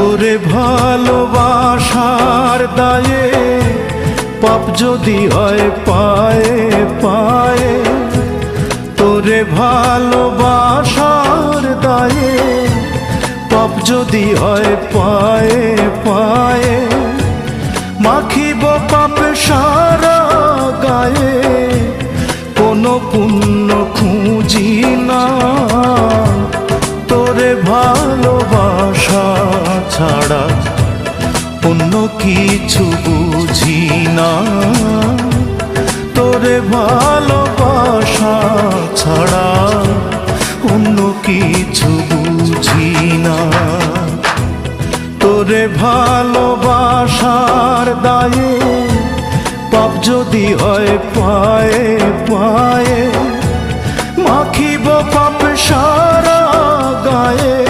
তোরে ভালোবাসার দায়ে পাপ যদি হয় পায়ে পায়ে, তোরে ভালোবাসার দায়ে পাপ যদি হয় পায়ে পায়ে, মাখিব পাপ সারা গায়ে, কোনো পুণ্য খুঁজি না। তোরে ভালোবাসা ছাড়া অন্য কিছু বুঝি না। তোরে ভালোবাসা ছাড়া অন্য কিছু বুঝি না। তোরে ভালোবাসার দায়ে পাপ যদি হয় পায়ে পায়ে, মাখিব পাপ সারা গায়ে,